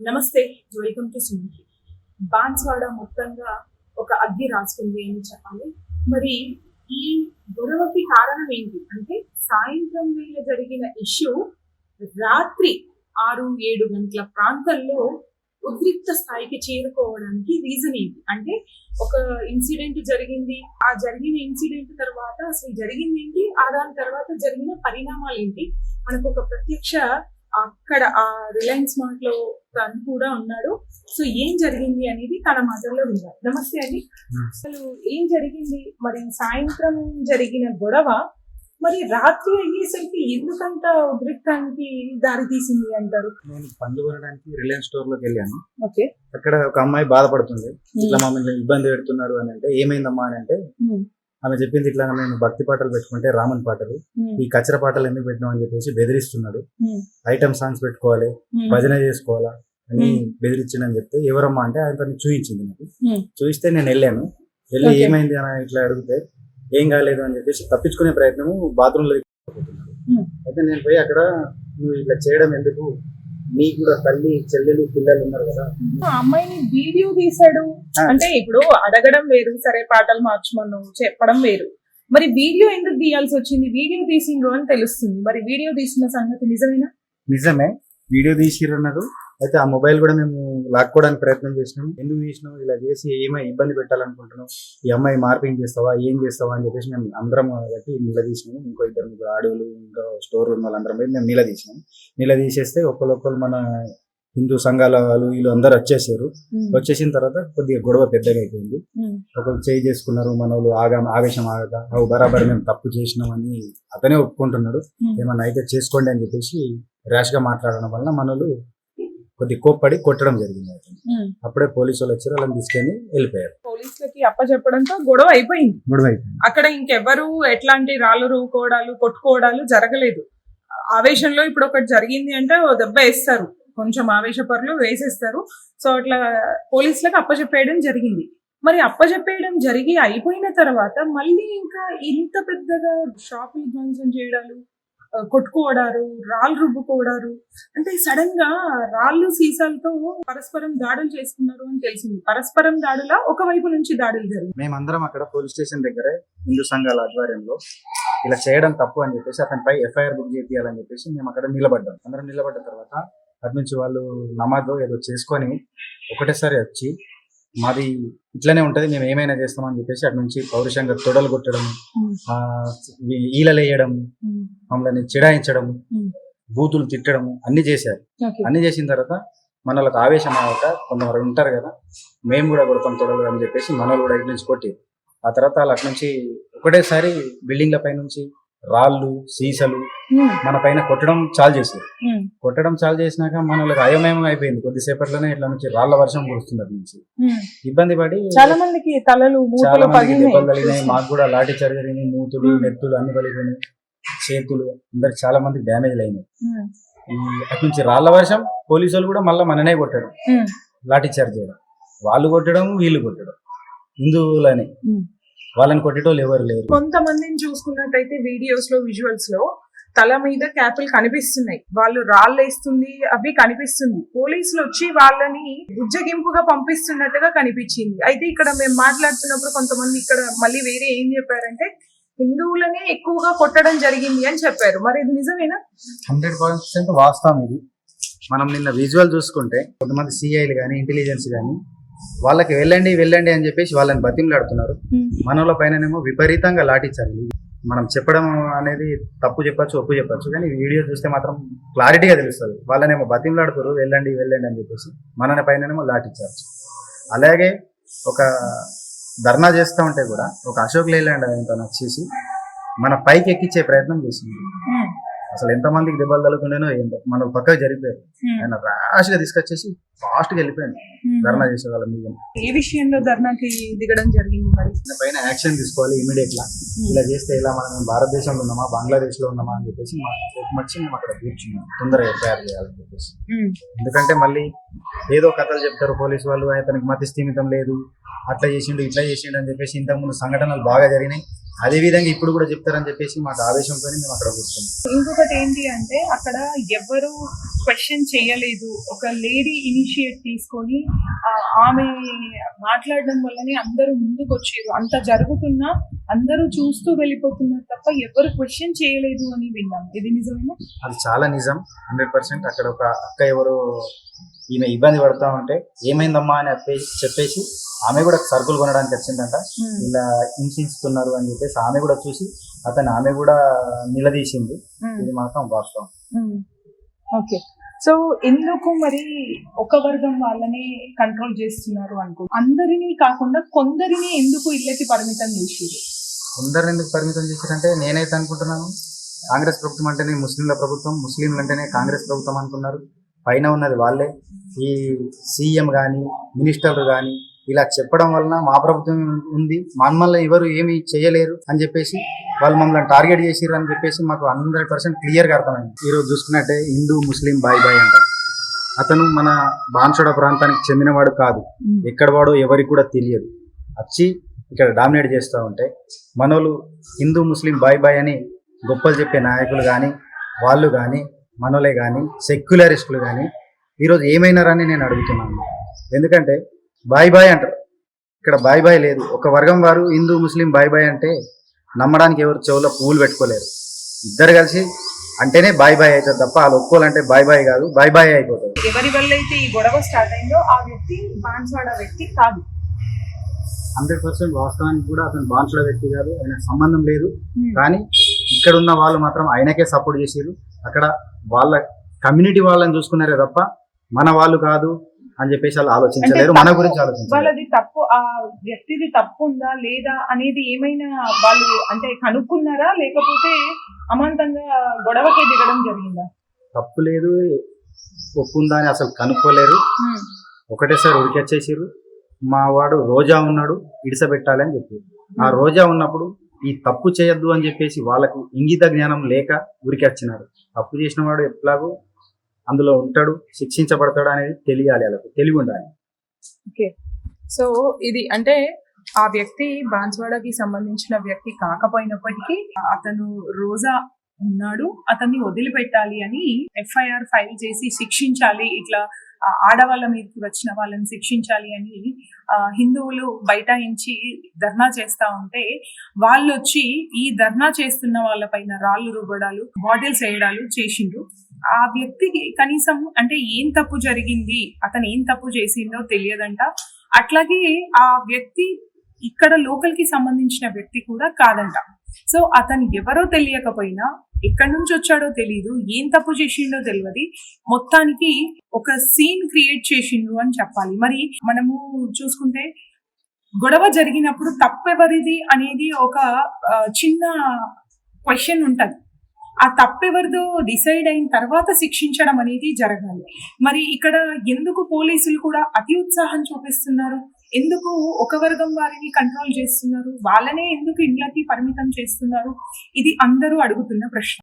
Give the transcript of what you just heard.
నమస్తే, welcome to Sumathi. Banswada మొత్తంగా ఒక అగ్గి రాసుకుంది అని చెప్పాలి. మరి ఈ గొడవకి కారణం ఏంటి అంటే, సాయంత్రం వేళ జరిగిన ఇష్యూ రాత్రి 6-7 గంటల ప్రాంతంలో ఉద్రిక్త స్థాయికి చేరుకోవడానికి రీజన్ ఏంటి అంటే, ఒక ఇన్సిడెంట్ జరిగింది. ఆ జరిగిన ఇన్సిడెంట్ తర్వాత అసలు జరిగింది ఏంటి, దాని తర్వాత జరిగిన పరిణామాలు ఏంటి, మనకు ఒక ప్రత్యక్ష అక్కడ ఆ రిలయన్స్ మార్ట్ లో తను కూడా ఉన్నాడు. సో ఏం జరిగింది అనేది తన మాటల్లో విన్నారు. నమస్తే అండి. అసలు ఏం జరిగింది, మరి సాయంత్రం జరిగిన గొడవ మరి రాత్రి అయ్యేసరికి ఎందుకంత ఉద్రిక్తానికి దారి తీసింది అంటారు? నేను పండ్లు కొనడానికి రిలయన్స్ స్టోర్ లోకి వెళ్ళాను. ఓకే. అక్కడ ఒక అమ్మాయి బాధపడుతుంది, ఇట్లా మమ్మల్ని ఇబ్బంది పెడుతున్నారు అని. అంటే ఏమైందమ్మా అని అంటే, ఆమె చెప్పింది ఇట్లా నేను భక్తి పాటలు పెట్టుకుంటే రాముని పాటలు, ఈ కచ్చర పాటలు ఎందుకు పెట్టినాం అని చెప్పేసి బెదిరిస్తున్నాడు. ఐటమ్ సాంగ్స్ పెట్టుకోవాలి, భజన చేసుకోవాలా అని బెదిరించిందని చెప్తే, ఎవరమ్మా అంటే ఆయన చూపించింది. నాకు చూపిస్తే నేను వెళ్ళాను. వెళ్ళి ఏమైంది అని ఇట్లా అడిగితే, ఏం కాలేదు అని చెప్పేసి తప్పించుకునే ప్రయత్నము బాత్రూమ్ లో పోతున్నాడు. అయితే నేను పోయి అక్కడ, నువ్వు ఇట్లా చేయడం ఎందుకు, నీకు కూడా తల్లి చెల్లెలు పిల్లలు ఉన్నారు కదా. అమ్మాయిని వీడియో తీసాడు అంటే, ఇప్పుడు అడగడం వేరు, సరే పాటలు మార్చమను చెప్పడం వేరు. మరి వీడియో ఎందుకు తీయాల్సి వచ్చింది? వీడియో తీసిండ్రు అని తెలుస్తుంది. మరి వీడియో తీసిన సంగతి నిజమేనా? నిజమే, వీడియో తీసిరన్నారు. అయితే ఆ మొబైల్ కూడా మేము లాక్కోవడానికి ప్రయత్నం చేసినాం. ఎందుకు తీసినాం, ఇలా చేసి ఏమై ఇబ్బంది పెట్టాలనుకుంటున్నాం, ఈ అమ్మాయి మార్పింగ్ చేస్తావా, ఏం చేస్తావా అని చెప్పేసి మేము అందరం బట్టి నిలదీసినాము. ఇంకో 2-3 ఆడవులు, ఇంకా స్టోర్ రూమ్ వాళ్ళందరం పోయి మేము నిలదీసినాం. నిలదీసేస్తే ఒకరు మన హిందూ సంఘాల వాళ్ళు వీళ్ళు అందరు వచ్చేసారు. వచ్చేసిన తర్వాత కొద్దిగా గొడవ పెద్దగా అయిపోయింది. ఒకరు చేయి చేసుకున్నారు, మన వాళ్ళు ఆవేశం ఆగక, అవి బరాబర్ మేము తప్పు చేసినామని అతనే ఒప్పుకుంటున్నాడు. ఏమన్నా అయితే చేసుకోండి అని చెప్పేసి ర్యాష్ గా మాట్లాడడం వల్ల మనలు కొద్ది కోప్పడి కొట్టడం జరిగింది. అప్పుడే పోలీసు వాళ్ళు వచ్చారు, వాళ్ళని తీసుకొని వెళ్ళిపోయారు. పోలీసులకి అప్పచెప్పడంతో గొడవ అయిపోయింది. అక్కడ ఇంకెవరు ఎట్లాంటి రాళ్ళు రూకోవడాలు కొట్టుకోవడాలు జరగలేదు. ఆవేశంలో ఇప్పుడు ఒకటి జరిగింది అంటే ఓ దెబ్బ వేస్తారు, కొంచెం ఆవేశపరులు వేసేస్తారు. సో అట్లా పోలీసులకు అప్పచెప్పేయడం జరిగింది. మరి అప్పచెప్పేయడం జరిగి అయిపోయిన తర్వాత మళ్ళీ ఇంకా ఇంత పెద్దగా షాపులు ధ్వంసం చేయడాలు, కొట్టుకోవడారు, రాళ్ళు రుబ్బుకోవడారు అంటే, సడన్ గా రాళ్ళు సీసాలతో పరస్పరం దాడులు చేసుకున్నారు అని తెలిసింది. పరస్పరం దాడులా ఒకవైపు నుంచి దాడులు జరిగింది. మేమందరం అక్కడ పోలీస్ స్టేషన్ దగ్గరే హిందూ సంఘాల ఆధ్వర్యంలో ఇలా చేయడం తప్పు అని చెప్పేసి అతనిపై ఎఫ్ఐఆర్ బుక్ చేయాలని చెప్పేసి మేము అక్కడ నిలబడ్డాం. అందరం నిలబడ్డ తర్వాత అటు నుంచి వాళ్ళు నమాజ్ ఏదో చేసుకొని ఒకటేసారి వచ్చి, మాది ఇట్లనే ఉంటది, మేము ఏమైనా చేస్తామని చెప్పేసి అటు నుంచి పౌరుషంగా తొడలు కొట్టడం, ఈలలేయడం, మమ్మల్ని చిడాయించడం, బూతులు తిట్టడం అన్ని చేశారు. అన్ని చేసిన తర్వాత మనలకు ఆవేశం అవ్వక కొంతమంది ఉంటారు కదా, మేము కూడా కొడతాం తొడలు అని చెప్పేసి మనలు కూడా ఇటు నుంచి కొట్టి, ఆ తర్వాత వాళ్ళు అటు నుంచి ఒకటేసారి బిల్డింగ్ల పై నుంచి రాళ్ళు సీసలు మన పైన కొట్టడం చాలు చేశారు. కొట్టడం చాలు చేసినాక మనకు అయోమయం అయిపోయింది. కొద్దిసేపట్లోనే ఇట్లా నుంచి రాళ్ల వర్షం కురుస్తుంది. అటు నుంచి ఇబ్బంది పడి చాలా మందికి తలలు దెబ్బలు తగిలినాయి. మాకు కూడా లాఠీ చార్జ్ జరిగినాయి, మూతులు నెత్తులు అన్ని పడిపోయినాయి, చేతులు అందరికి చాలా మందికి డ్యామేజ్ అయినాయి. అటు నుంచి రాళ్ల వర్షం, పోలీసు వాళ్ళు కూడా మళ్ళీ మననే కొట్టడం, లాఠీ చార్జ్ చేయడం, వాళ్ళు కొట్టడం వీళ్ళు కొట్టడం, హిందువులని వాళ్ళని కొట్టేటోళ్ళు ఎవరు లేరు. కొంతమందిని చూసుకున్నట్టయితే వీడియోస్ లో, విజువల్స్ లో తల మీద క్యాపులు కనిపిస్తున్నాయి, వాళ్ళు రాళ్ళు వేస్తుంది అవి కనిపిస్తుంది. పోలీసులు వచ్చి వాళ్ళని బుజ్జగింపుగా పంపిస్తున్నట్టుగా కనిపించింది. అయితే ఇక్కడ మేము మాట్లాడుతున్నప్పుడు కొంతమంది ఇక్కడ మళ్ళీ వేరే ఏం చెప్పారంటే, హిందువులనే ఎక్కువగా కొట్టడం జరిగింది అని చెప్పారు. మరి ఇది నిజమేనా? 100% వాస్తవం ఇది. మనం నిన్న విజువల్ చూసుకుంటే కొంతమంది సిఐలు కానీ ఇంటెలిజెన్స్ కానీ వాళ్ళకి వెళ్ళండి వెళ్ళండి అని చెప్పేసి వాళ్ళని బతిమలాడుతున్నారు. మనల పైననేమో విపరీతంగా లాఠీచార్జ్. మనం చెప్పడం అనేది తప్పు చెప్పచ్చు, ఒప్పు చెప్పచ్చు, కానీ వీడియో చూస్తే మాత్రం క్లారిటీగా తెలుస్తుంది. వాళ్ళనేమో బతిమలాడుతారు వెళ్ళండి వెళ్ళండి అని చెప్పేసి, మన పైననేమో లాఠీచార్జ్. అలాగే ఒక ధర్నా చేస్తూ ఉంటే కూడా ఒక అశోక్ లేలాండ్ ఆయన వచ్చేసి మన పైకి ఎక్కించే ప్రయత్నం చేసింది. అసలు ఎంతమందికి దెబ్బలు తగులుతుండేనో ఏంటో, మనం పక్కకు జరిగిపోయారు. ఆయన ర్యాష్ గా తీసుకొచ్చేసి ఫాస్ట్ గా వెళ్ళిపోయాడు ధర్నా చేసే వాళ్ళ మీద. ఏ విషయంలో ధర్నాకి దిగడం జరిగింది? మరి పైన యాక్షన్ తీసుకోవాలి ఇమీడియట్ గా. ఇలా చేస్తే ఇలా మనం భారతదేశంలో ఉన్నామా బంగ్లాదేశ్ లో ఉన్నామా అని చెప్పేసి వచ్చి మేము అక్కడ కూర్చున్నాం, తొందరగా ఎఫ్ఐఆర్ చేయాలని చెప్పేసి. ఎందుకంటే మళ్ళీ ఏదో కథలు చెప్తారు పోలీసు వాళ్ళు, అతనికి మతి స్థిమితం లేదు, అట్లా చేసిండు ఇట్లా చేసిండు అని చెప్పేసి. ఇంతకుముందు సంఘటనలు బాగా జరిగినాయి, అదే విధంగా ఇప్పుడు కూడా చెప్తారని చెప్పేసి మాకు ఆవేశంతో మేము అక్కడ కూర్చున్నాం. ఇంకొకటి ఏంటి అంటే అక్కడ ఎవరు క్వశ్చన్ చేయలేదు, ఒక లేడీ ఇనిషియేట్ తీసుకొని ఆమె మాట్లాడడం వల్లనే అందరూ ముందుకు వచ్చారు. అంత జరుగుతున్నా అందరూ చూస్తూ వెళ్ళిపోతున్నారు తప్ప ఎవరు క్వశ్చన్ చేయలేదు అని విన్నాం. ఇది నిజమేనా? అది చాలా నిజం, 100%. అక్కడ ఒక అక్క ఎవరు ఈమె ఇబ్బంది పడతా ఉంటే ఏమైందమ్మా అని చెప్పేసి ఆమె కూడా సరుకులు కొనడానికి వచ్చిందంట. ఇలా హింసిస్తున్నారు అని చెప్పేసి ఆమె కూడా చూసి ఆమె కూడా నిలదీసింది. ఇది మాత్రం వాస్తవం. ఓకే, సో ఎందుకు మరి ఒక వర్గం వాళ్ళని కంట్రోల్ చేస్తున్నారు అనుకో, అందరినీ కాకుండా కొందరిని ఎందుకు ఇళ్ళకి పరిమితం చేసేది? కొందరిని ఎందుకు పరిమితం చేశారంటే నేనైతే అనుకుంటున్నాను, కాంగ్రెస్ ప్రభుత్వం అంటేనే ముస్లింల ప్రభుత్వం, ముస్లింలు అంటేనే కాంగ్రెస్ ప్రభుత్వం అనుకున్నారు. పైన ఉన్నది వాళ్ళే. ఈ సీఎం కానీ మినిస్టర్లు కానీ ఇలా చెప్పడం వలన మా ప్రభుత్వం ఉంది, మమ్మల్ని ఎవరు ఏమి చేయలేరు అని చెప్పేసి వాళ్ళు మమ్మల్ని టార్గెట్ చేసిర్రు అని చెప్పేసి మాకు 100% క్లియర్గా అర్థమైంది. ఈరోజు చూసుకున్నట్టే హిందూ ముస్లిం బాయ్ బాయ్ అంటారు. అతను మన బాన్సోడ ప్రాంతానికి చెందినవాడు కాదు, ఎక్కడ వాడో ఎవరికి కూడా తెలియదు. వచ్చి ఇక్కడ డామినేట్ చేస్తూ ఉంటే మనోళ్ళు హిందూ ముస్లిం బాయ్ బాయ్ అని గొప్పలు చెప్పే నాయకులు కానీ వాళ్ళు కానీ మనోలే కానీ సెక్యులరిస్టులు కానీ ఈరోజు ఏమైనారని నేను అడుగుతున్నాను. ఎందుకంటే బాయ్ బాయ్ అంటారు, ఇక్కడ బాయ్ బాయ్ లేదు. ఒక వర్గం వారు హిందూ ముస్లిం బాయ్ బాయ్ అంటే నమ్మడానికి ఎవరు చెవులో పువ్వులు పెట్టుకోలేరు. ఇద్దరు కలిసి అంటేనే బాయ్ బాయ్ అవుతుంది తప్ప వాళ్ళు ఒక్కోలంటే బాయ్ బాయ్ కాదు, బాయ్ బాయ్ అయిపోతుంది. ఎవరి వల్ల అయితే ఈ గొడవ స్టార్ట్ అయిందో ఆ వ్యక్తి బాన్స్వాడ వ్యక్తి కాదు. 100% వాస్తవానికి కూడా అతను బాన్సుడ వ్యక్తి కాదు, ఆయనకు సంబంధం లేదు. కానీ ఇక్కడ ఉన్న వాళ్ళు మాత్రం ఆయనకే సపోర్ట్ చేసారు. అక్కడ వాళ్ళ కమ్యూనిటీ వాళ్ళని చూసుకున్నారే తప్ప మన వాళ్ళు కాదు అని చెప్పేసి వాళ్ళు ఆలోచించలేరు, మన గురించి ఆలోచించారు. వాళ్ళది తప్పు, ఆ వ్యక్తిది తప్పు ఉందా లేదా అనేది ఏమైనా వాళ్ళు అంటే కనుక్కున్నారా, లేకపోతే అమాంతంగా గొడవకే దిగడం జరిగిందా? తప్పు లేదు ఒప్పుందా అని అసలు కనుక్కోలేరు. ఒకటేసారి ఉరికొచ్చేసారు. మా వాడు రోజా ఉన్నాడు, ఇడిసబెట్టాలి అని చెప్పి ఆ రోజా ఉన్నప్పుడు ఈ తప్పు చేయొద్దు అని చెప్పేసి వాళ్ళకు ఇంగిత జ్ఞానం లేక ఉరికొచ్చినారు. తప్పు చేసిన వాడు ఎట్లాగో అందులో ఉంటాడు, శిక్షించబడతాడు అనేది తెలియాలి, వాళ్ళకు తెలివి ఉండాలి. ఓకే, సో ఇది అంటే ఆ వ్యక్తి బాన్స్వాడకి సంబంధించిన వ్యక్తి కాకపోయినప్పటికీ అతను రోజా ఉన్నాడు, అతన్ని వదిలిపెట్టాలి అని ఎఫ్ఐఆర్ ఫైల్ చేసి శిక్షించాలి, ఇట్లా ఆడవాళ్ళ మీదకి వచ్చిన వాళ్ళని శిక్షించాలి అని హిందువులు బైఠాయించి ధర్నా చేస్తా ఉంటే వాళ్ళు వచ్చి ఈ ధర్నా చేస్తున్న వాళ్ళ పైన రాళ్ళు రుబ్బడాలు, బాటిల్స్ వేయడాలు చేసిండ్రు. ఆ వ్యక్తికి కనీసం అంటే ఏం తప్పు జరిగింది, అతను ఏం తప్పు చేసిందో తెలియదంట. అట్లాగే ఆ వ్యక్తి ఇక్కడ లోకల్ కి సంబంధించిన వ్యక్తి కూడా కాదంట. సో అతను ఎవరో తెలియకపోయినా, ఎక్కడి నుంచి వచ్చాడో తెలియదు, ఏం తప్పు చేసిండో తెలియదు, మొత్తానికి ఒక సీన్ క్రియేట్ చేసిండు అని చెప్పాలి. మరి మనము చూసుకుంటే గొడవ జరిగినప్పుడు తప్పెవరిది అనేది ఒక చిన్న క్వశ్చన్ ఉంటది. ఆ తప్పెవరిదో డిసైడ్ అయిన తర్వాత శిక్షించడం అనేది జరగాలి. మరి ఇక్కడ ఎందుకు పోలీసులు కూడా అతి ఉత్సాహం చూపిస్తున్నారు? ఎందుకు ఒక వర్గం వారిని కంట్రోల్ చేస్తున్నారు? వాళ్ళనే ఎందుకు ఇళ్ళకి పరిమితం చేస్తున్నారు? ఇది అందరూ అడుగుతున్న ప్రశ్న.